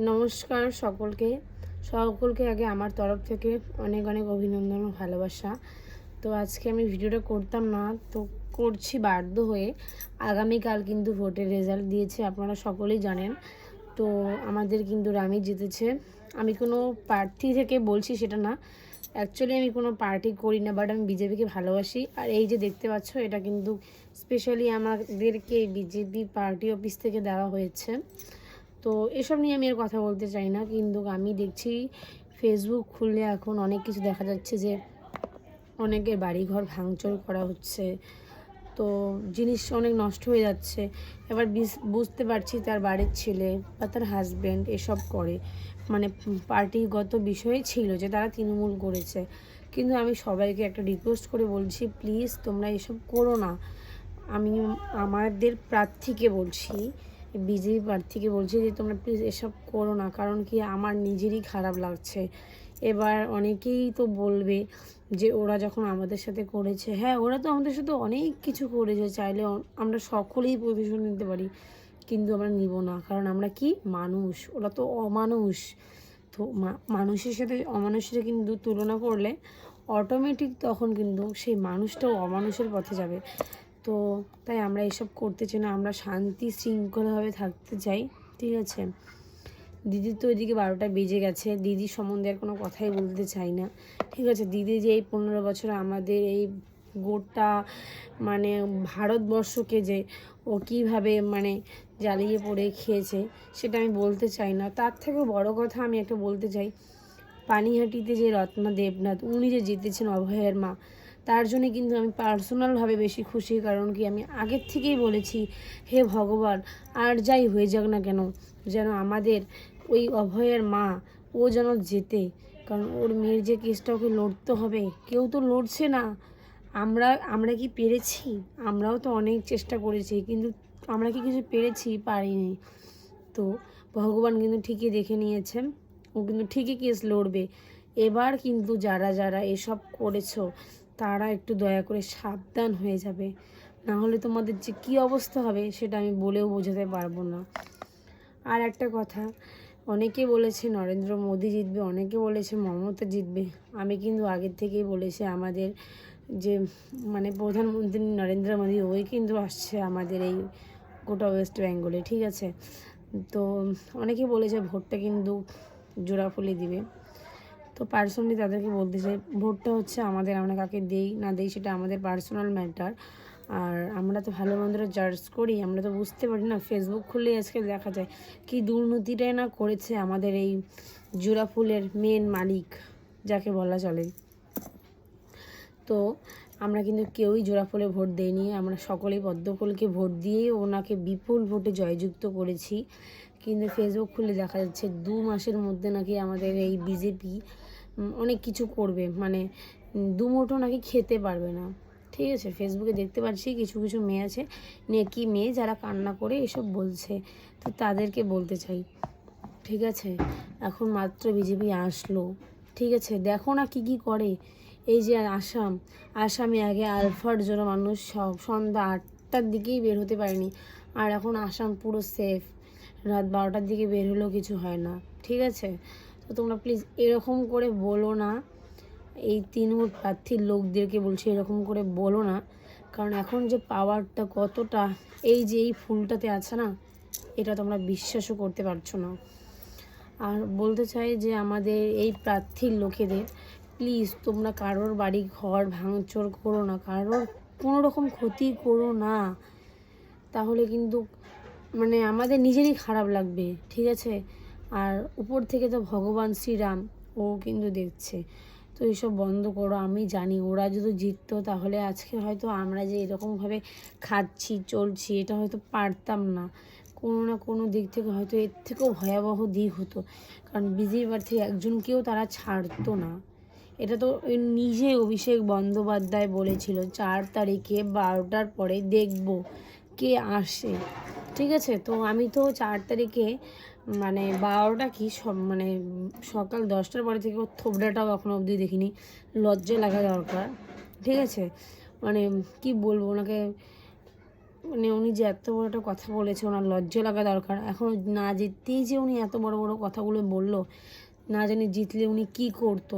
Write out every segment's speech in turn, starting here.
নমস্কার সকলকে আগে আমার তরফ থেকে অনেক অনেক অভিনন্দন ও ভালোবাসা। তো আজকে আমি ভিডিওটা করতাম না, তো করছি বাধ্য হয়ে। আগামীকাল কিন্তু ভোটের রেজাল্ট দিয়েছে, আপনারা সকলেই জানেন। তো আমাদের কিন্তু রামি জিতেছে। আমি কোনো প্রার্থী থেকে বলছি সেটা না, অ্যাকচুয়ালি আমি কোনো পার্টি করি না, বাট আমি বিজেপিকে ভালোবাসি। আর এই যে দেখতে পাচ্ছ, এটা কিন্তু স্পেশালি আমাদেরকে বিজেপি পার্টি অফিস থেকে দেওয়া হয়েছে। তো এসব নিয়ে আমি আর কথা বলতে চাই না, কিন্তু আমি দেখছি ফেসবুক খুললে এখন অনেক কিছু দেখা যাচ্ছে যে অনেকের বাড়িঘর ভাঙচুর করা হচ্ছে, তো জিনিস অনেক নষ্ট হয়ে যাচ্ছে। এবার বুঝতে পারছি তার বাড়ির ছেলে বা তার হাজব্যান্ড এসব করে, মানে পার্টিগত বিষয়ে ছিল যে তারা তৃণমূল করেছে। কিন্তু আমি সবাইকে একটা রিকোয়েস্ট করে বলছি, প্লিজ তোমরা এসব করো না। আমি আমাদের প্রার্থীকে বলছি, বিজেপি প্রার্থীকে বলছি যে তোমরা প্লিজ এসব করো না, কারণ কি আমার নিজেরই খারাপ লাগছে। এবার অনেকেই তো বলবে যে ওরা যখন আমাদের সাথে করেছে, হ্যাঁ ওরা তো আমাদের সাথে অনেক কিছু করেছে, চাইলে আমরা সকলেই প্রতিশোধ নিতে পারি, কিন্তু আমরা নিব না, কারণ আমরা কি মানুষ, ওরা তো অমানুষ। তো মানুষের সাথে অমানুষের কিন্তু তুলনা করলে অটোমেটিক তখন কিন্তু সেই মানুষটাও অমানুষের পথে যাবে। তো তাই আমরা এসব করতে চাই না, আমরা শান্তি শৃঙ্খলাভাবে থাকতে চাই, ঠিক আছে। দিদির তো ওইদিকে 12টা বেজে গেছে, দিদি সম্বন্ধে আর কোনো কথাই বলতে চাই না, ঠিক আছে। দিদি যে এই 15 বছর আমাদের এই গোটা মানে ভারতবর্ষকে যে ও কীভাবে মানে জ্বালিয়ে পড়ে খেয়েছে সেটা আমি বলতে চাই না। তার থেকেও বড় কথা আমি একটা বলতে চাই, পানিহাটিতে যে রত্না দেবনাথ উনি যে জিতেছেন অভয়ের মা, তার জন্য কিন্তু আমি পার্সোনালভাবে বেশি খুশি। কারণ কি আমি আগের থেকেই বলেছি, হে ভগবান আর যাই হয়ে যাক না কেন, যেন আমাদের ওই অভয়ের মা ও যেন জেতে। কারণ ওর মেয়ের যে কেসটা ওকে লড়তে হবে, কেউ তো লড়ছে না। আমরা কি পেরেছি? আমরাও তো অনেক চেষ্টা করেছি, কিন্তু আমরা কি কিছু পেরেছি? পারিনি। তো ভগবান কিন্তু ঠিকই দেখে নিয়েছেন, ও কিন্তু ঠিকই কেস লড়বে। এবার কিন্তু যারা যারা এসব করেছো তারা একটু দয়া করে সাবধান হয়ে যাবে, না হলে তোমাদের যে কী অবস্থা হবে সেটা আমি বলেও বোঝাতে পারবো না। আর একটা কথা, অনেকে বলেছে নরেন্দ্র মোদী জিতবে, অনেকে বলেছে মমতা জিতবে। আমি কিন্তু আগের থেকেই বলেছি আমাদের যে মানে প্রধানমন্ত্রী নরেন্দ্র মোদী, ওই কিন্তু আসছে আমাদের এই গোটা ওয়েস্ট বেঙ্গলে, ঠিক আছে। তো অনেকে বলেছে ভোটটা কিন্তু জোড়াফুলি দিবে। তো পার্সোনালি তাদেরকে বলতে চাই, ভোটটা হচ্ছে আমাদের, আমরা কাকে দেই না দেই সেটা আমাদের পার্সোনাল ম্যাটার। আর আমরা তো ভালো মন্দরা জাজ করি, আমরা তো বুঝতে পারি না। ফেসবুক খুললেই আজকে দেখা যায় কি দুর্নীতিটাই না করেছে আমাদের এই জোড়াফুলের মেন মালিক যাকে বলা চলে। তো আমরা কিন্তু কেউই জোড়াফুলে ভোট দেইনি, আমরা সকলেই পদ্মফুলকে ভোট দিয়ে ওনাকে বিপুল ভোটে জয়যুক্ত করেছি। কিন্তু ফেসবুক খুলে দেখা যাচ্ছে 2 মাসের মধ্যে নাকি আমাদের এই বিজেপি অনেক কিছু করবে, মানে দুমুঠো নাকি খেতে পারবে না, ঠিক আছে। ফেসবুকে দেখতে পাচ্ছি কিছু কিছু মেয়ে আছে, নেকি মেয়ে, যারা কান্না করে এসব বলছে। তো তাদেরকে বলতে চাই, ঠিক আছে, এখন মাত্র বিজেপি আসলো, ঠিক আছে, দেখো না কি কি করে। এই যে আসামে আগে আলফার জন্য মানুষ সব সন্ধ্যা 8টার দিকেই বের হতে পারেনি, আর এখন আসাম পুরো সেফ, রাত 12টার দিকে বের হলেও কিছু হয় না, ঠিক আছে। তো তোমরা প্লিজ এরকম করে বলো না, এই তৃণমূল প্রার্থীর লোকদেরকে বলছি এরকম করে বলো না, কারণ এখন যে পাওয়ারটা কতটা এই যে এই ফুলটাতে আছে না, এটা তোমরা বিশ্বাসও করতে পারছো না। আর বলতে চাই যে আমাদের এই প্রার্থীর লোকেদের প্লিজ তোমরা কারোর বাড়ি ঘর ভাঙচুর করো না, কারোর কোনো রকম ক্ষতি করো না, তাহলে কিন্তু মানে আমাদের নিজেরই খারাপ লাগবে, ঠিক আছে। আর উপর থেকে তো ভগবান শ্রীরাম ও কিন্তু দেখছে, তো এইসব বন্ধ করো। আমি জানি ওরা যদি জিততো তাহলে আজকে হয়তো আমরা যে এরকমভাবে খাচ্ছি চলছি এটা হয়তো পারতাম না, কোনো না কোনো দিক থেকে হয়তো এর থেকেও ভয়াবহ দিক হতো, কারণ বিজেপি প্রার্থী একজনকেও তারা ছাড়তো না। এটা তো নিজে অভিষেক বন্দ্যোপাধ্যায় বলেছিল 4 তারিখে 12টার পরে দেখব কে আসে, ঠিক আছে। তো আমি তো 4 তারিখে মানে 12টা কি সব মানে সকাল 10টার পরে থেকে ওর থোবড়াটাও এখনো অবধি দেখিনি, লজ্জা লাগা দরকার, ঠিক আছে। মানে কি বলবো ওনাকে, মানে উনি যে এত বড় একটা কথা বলেছে, ওনার লজ্জা লাগা দরকার। এখন না জিততেই যে উনি এত বড় বড় কথাগুলো বললো, না জানি জিতলে উনি কি করতো।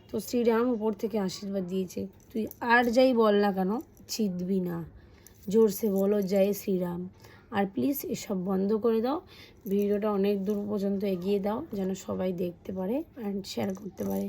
তো শ্রীরাম উপর থেকে আশীর্বাদ দিয়েছে, তুই আর যাই বল না কেন, জিতবি না। জোরসে বলো জয় শ্রীরাম। আর প্লিজ এসব বন্ধ করে দাও, ভিডিওটা অনেক দূর পর্যন্ত এগিয়ে দাও যেন সবাই দেখতে পারে অ্যান্ড শেয়ার করতে পারে।